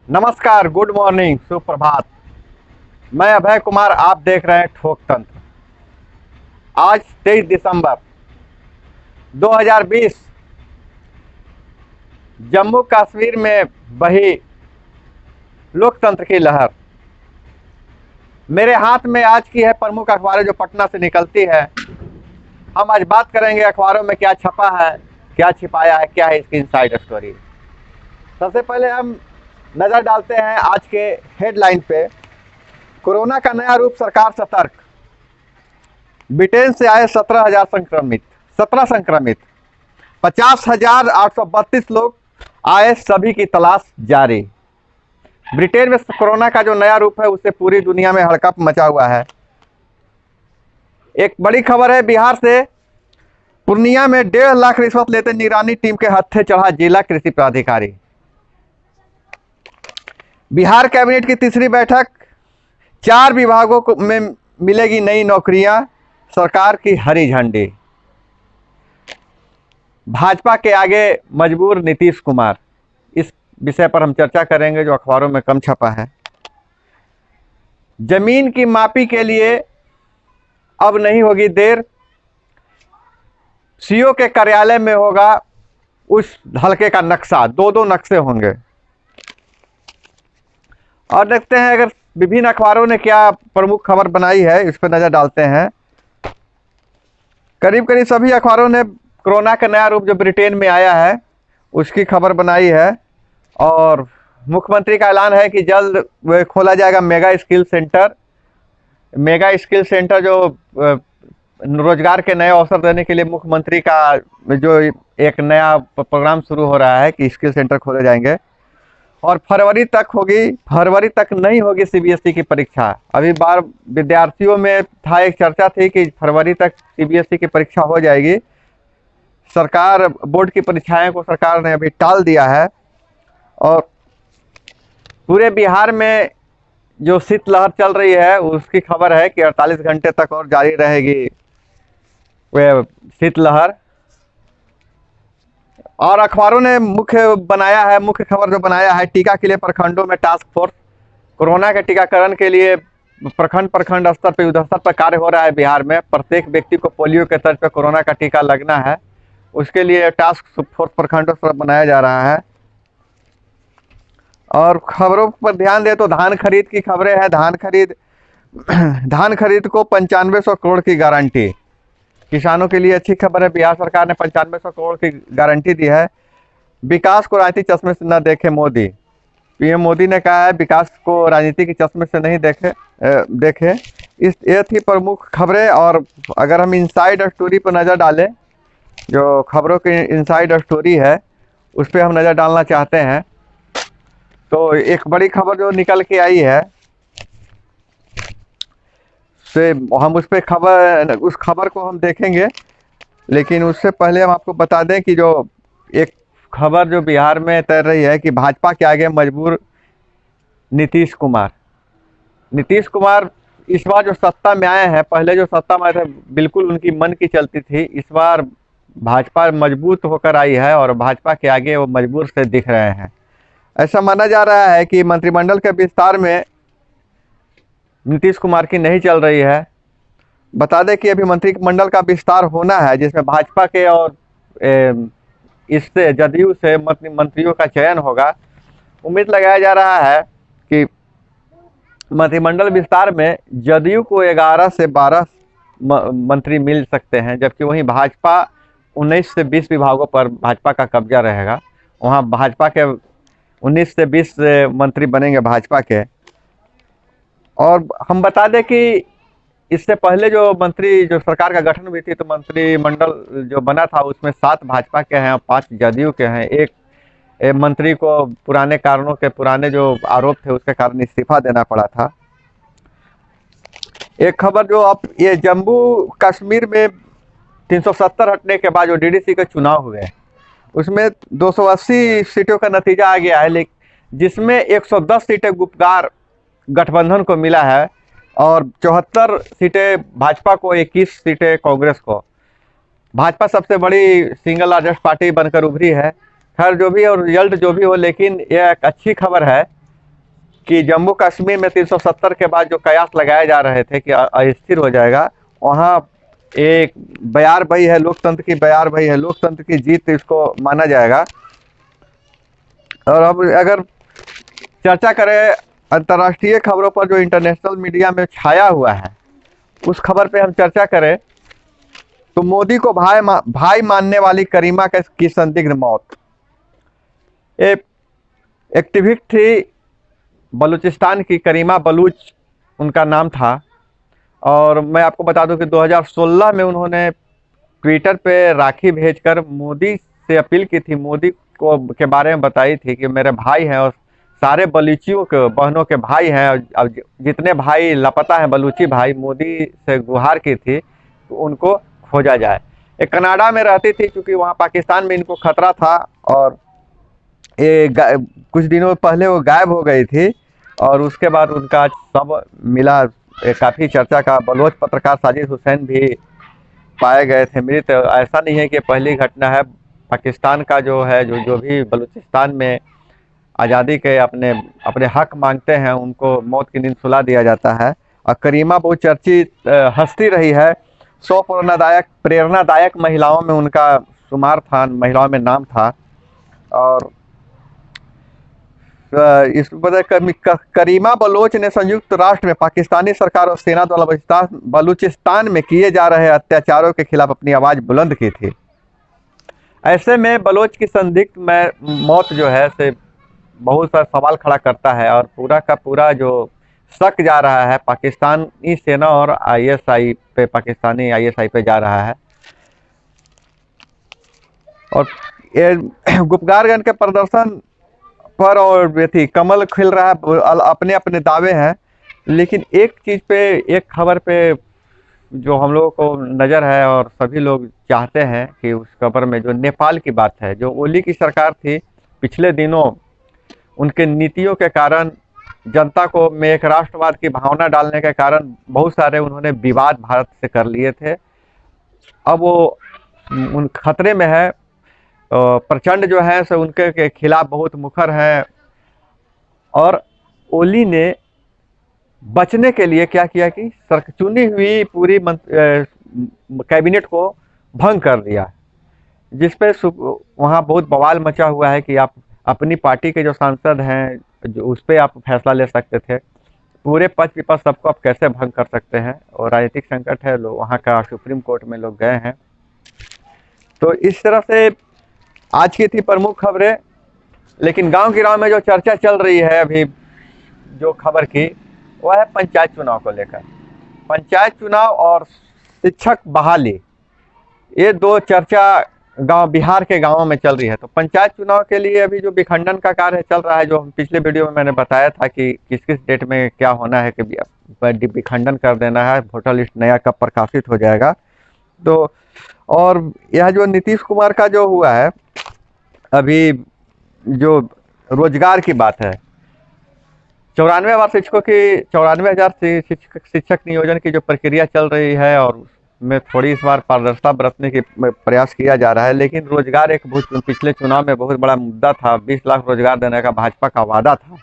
नमस्कार, good morning, सुप्रभात। मैं अभय कुमार, आप देख रहे हैं ठोक तंत्र। आज 23 दिसंबर 2020 जम्मू कश्मीर में बही लोकतंत्र की लहर। मेरे हाथ में आज की है प्रमुख अखबारें जो पटना से निकलती है। हम आज बात करेंगे अखबारों में क्या छपा है, क्या छिपाया है, क्या है इसकी इनसाइड स्टोरी। सबसे पहले हम नजर डालते हैं आज के हेडलाइन पे। कोरोना का नया रूप, सरकार सतर्क। ब्रिटेन से आए 17,000 संक्रमित, 17 संक्रमित, 50,832 लोग आए, सभी की तलाश जारी। ब्रिटेन में कोरोना का जो नया रूप है उससे पूरी दुनिया में हड़कंप मचा हुआ है। एक बड़ी खबर है बिहार से। पूर्णिया में 1.5 लाख रिश्वत लेते निगरानी टीम के हत्थे चढ़ा जिला कृषि पदाधिकारी। बिहार कैबिनेट की तीसरी बैठक, 4 विभागों को में मिलेगी नई नौकरियां, सरकार की हरी झंडी। भाजपा के आगे मजबूर नीतीश कुमार, इस विषय पर हम चर्चा करेंगे जो अखबारों में कम छपा है। जमीन की मापी के लिए अब नहीं होगी देर, सीओ के कार्यालय में होगा उस हलके का नक्शा, 2-2 नक्शे होंगे। और देखते हैं अगर विभिन्न अखबारों ने क्या प्रमुख खबर बनाई है, इस पर नजर डालते हैं। करीब करीब सभी अखबारों ने कोरोना का नया रूप जो ब्रिटेन में आया है उसकी खबर बनाई है। और मुख्यमंत्री का ऐलान है कि जल्द वह खोला जाएगा mega skill centre. Mega skill centre जो रोजगार के नए अवसर देने के लिए मुख्यमंत्री का जो एक नया प्रोग्राम शुरू हो रहा है कि स्किल सेंटर खोले जाएंगे। और फरवरी तक नहीं होगी सीबीएसई की परीक्षा। अभी बार विद्यार्थियों में था, एक चर्चा थी कि फरवरी तक सीबीएसई की परीक्षा हो जाएगी। सरकार बोर्ड की परीक्षाएं को सरकार ने अभी टाल दिया है। और पूरे बिहार में जो शीतलहर चल रही है उसकी खबर है कि 48 घंटे तक और जारी रहेगी वह शीतलहर। और अखबारों ने मुख्य खबर जो बनाया है, टीका के लिए प्रखंडों में टास्क फोर्स। कोरोना के टीकाकरण के लिए प्रखंड स्तर पर, युद्ध स्तर पर कार्य हो रहा है बिहार में। प्रत्येक व्यक्ति को पोलियो के तर्ज पर कोरोना का टीका लगना है, उसके लिए टास्क फोर्स प्रखंडों पर बनाया जा रहा है। और खबरों पर ध्यान दे तो धान खरीद की खबरें हैं। धान खरीद को 9500 करोड़ की गारंटी। किसानों के लिए अच्छी खबर है, बिहार सरकार ने 9500 करोड़ की गारंटी दी है। विकास को राजनीतिक चश्मे से न देखे मोदी। पीएम मोदी ने कहा है विकास को राजनीति के चश्मे से नहीं देखे। ये थी प्रमुख खबरें। और अगर हम इनसाइड स्टोरी पर नज़र डालें, जो खबरों की इनसाइड स्टोरी है उस पर हम नज़र डालना चाहते हैं, तो एक बड़ी खबर जो निकल के आई है से हम उस खबर को हम देखेंगे। लेकिन उससे पहले हम आपको बता दें कि जो एक खबर जो बिहार में तैर रही है कि भाजपा के आगे मजबूर नीतीश कुमार इस बार जो सत्ता में आए हैं, पहले जो सत्ता में आए थे बिल्कुल उनकी मन की चलती थी। इस बार भाजपा मजबूत होकर आई है और भाजपा के आगे वो मजबूर से दिख रहे हैं। ऐसा माना जा रहा है कि मंत्रिमंडल के विस्तार में नीतीश कुमार की नहीं चल रही है। बता दें कि अभी मंत्रिमंडल का विस्तार होना है जिसमें भाजपा के और इससे जदयू से मंत्रियों का चयन होगा। उम्मीद लगाया जा रहा है कि मंत्रिमंडल विस्तार में जदयू को 11 से 12 मंत्री मिल सकते हैं, जबकि वहीं भाजपा 19 से 20 विभागों पर भाजपा का कब्जा रहेगा। वहाँ भाजपा के 19 से 20 मंत्री बनेंगे भाजपा के। और हम बता दें कि इससे पहले जो सरकार का गठन हुई थी तो मंत्रिमंडल जो बना था उसमें 7 भाजपा के हैं और 5 जदयू के हैं। एक मंत्री को पुराने जो आरोप थे उसके कारण इस्तीफा देना पड़ा था। एक खबर जो अब ये जम्मू कश्मीर में 370 हटने के बाद जो डीडीसी के चुनाव हुए उसमें 280 सीटों का नतीजा आ गया है, लेकिन जिसमें 110 सीटें गुप्तगार गठबंधन को मिला है और 74 सीटें भाजपा को, 21 सीटें कांग्रेस को। भाजपा सबसे बड़ी सिंगल लार्जेस्ट पार्टी बनकर उभरी है। खैर जो भी और रिजल्ट जो भी हो, लेकिन यह एक अच्छी खबर है कि जम्मू कश्मीर में 370 के बाद जो कयास लगाए जा रहे थे कि अस्थिर हो जाएगा, वहाँ एक बयार भई है, लोकतंत्र की बयार भई है, लोकतंत्र की जीत इसको माना जाएगा। और अब अगर चर्चा करें अंतर्राष्ट्रीय खबरों पर जो इंटरनेशनल मीडिया में छाया हुआ है, उस खबर पे हम चर्चा करें तो मोदी को भाई मानने वाली करीमा की संदिग्ध मौत। एक एक्टिविस्ट थी बलूचिस्तान की, करीमा बलूच उनका नाम था। और मैं आपको बता दूं कि 2016 में उन्होंने ट्विटर पे राखी भेजकर मोदी से अपील की थी, मोदी को के बारे में बताई थी कि मेरे भाई हैं और सारे बलूचियों के बहनों के भाई हैं, और जितने भाई लापता हैं बलूची भाई, मोदी से गुहार की थी तो उनको खोजा जाए। एक कनाडा में रहती थी, क्योंकि वहाँ पाकिस्तान में इनको खतरा था, और कुछ दिनों पहले वो गायब हो गई थी। और उसके बाद उनका सब मिला, काफ़ी चर्चा का बलोच पत्रकार साजिद हुसैन भी पाए गए थे मृत। ऐसा नहीं है कि पहली घटना है, पाकिस्तान का जो है जो भी बलूचिस्तान में आज़ादी के अपने हक मांगते हैं, उनको मौत की नींद सुला दिया जाता है। और करीमा बहुत चर्चित हस्ती रही है, 100 प्रेरणादायक महिलाओं में उनका शुमार था, महिलाओं में नाम था। और इस करीमा बलोच ने संयुक्त राष्ट्र में पाकिस्तानी सरकार और सेना द्वारा बलूचिस्तान में किए जा रहे अत्याचारों के खिलाफ अपनी आवाज़ बुलंद की थी। ऐसे में बलोच की संदिग्ध मौत जो है से बहुत सारा सवाल खड़ा करता है, और पूरा का पूरा जो शक जा रहा है पाकिस्तानी सेना और आईएसआई पे, पाकिस्तानी आईएसआई पे जा रहा है। और ये गुप्तगारगंज के प्रदर्शन पर और थी कमल खिल रहा है, अपने अपने दावे हैं। लेकिन एक चीज़ पे, एक खबर पे जो हम लोगों को नज़र है और सभी लोग चाहते हैं कि उस खबर में जो नेपाल की बात है, जो ओली की सरकार थी, पिछले दिनों उनके नीतियों के कारण जनता को में एक राष्ट्रवाद की भावना डालने के कारण बहुत सारे उन्होंने विवाद भारत से कर लिए थे। अब वो उन खतरे में है। प्रचंड जो है सो उनके के खिलाफ बहुत मुखर हैं। और ओली ने बचने के लिए क्या किया कि चुनी हुई पूरी कैबिनेट को भंग कर दिया, जिस पे वहाँ बहुत बवाल मचा हुआ है कि आप अपनी पार्टी के जो सांसद हैं जो उस पर आप फैसला ले सकते थे, पूरे पक्ष विपक्ष सबको आप कैसे भंग कर सकते हैं। और राजनीतिक संकट है, लोग वहाँ का सुप्रीम कोर्ट में लोग गए हैं। तो इस तरह से आज की थी प्रमुख खबरें। लेकिन गांव गिराव में जो चर्चा चल रही है अभी जो खबर की, वह है पंचायत चुनाव को लेकर। पंचायत चुनाव और शिक्षक बहाली, ये दो चर्चा बिहार के गांवों में चल रही है। तो पंचायत चुनाव के लिए अभी जो विखंडन का कार्य चल रहा है, जो पिछले वीडियो में मैंने बताया था कि किस किस डेट में क्या होना है, कि विखंडन कर देना है, वोटर लिस्ट नया कब प्रकाशित हो जाएगा। तो और यह जो नीतीश कुमार का जो हुआ है अभी, जो रोजगार की बात है, 94,000 शिक्षकों की 94,000 शिक्षक नियोजन की जो प्रक्रिया चल रही है, और उसमें थोड़ी इस बार पारदर्शिता बरतने की प्रयास किया जा रहा है। लेकिन रोजगार एक पिछले चुनाव में बहुत बड़ा मुद्दा था, 20 लाख रोजगार देने का भाजपा का वादा था।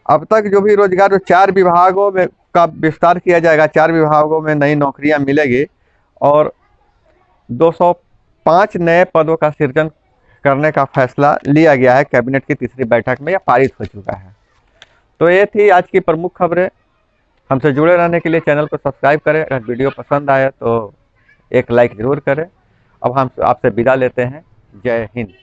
अब तक जो भी रोजगार, जो 4 विभागों में का विस्तार किया जाएगा, 4 विभागों में नई नौकरियां मिलेगी, और 205 नए पदों का सृजन करने का फैसला लिया गया है कैबिनेट की तीसरी बैठक में, या पारित हो चुका है। तो ये थी आज की प्रमुख खबरें। हमसे जुड़े रहने के लिए चैनल को सब्सक्राइब करें। अगर वीडियो पसंद आए तो एक लाइक ज़रूर करें। अब हम आपसे विदा लेते हैं। जय हिंद।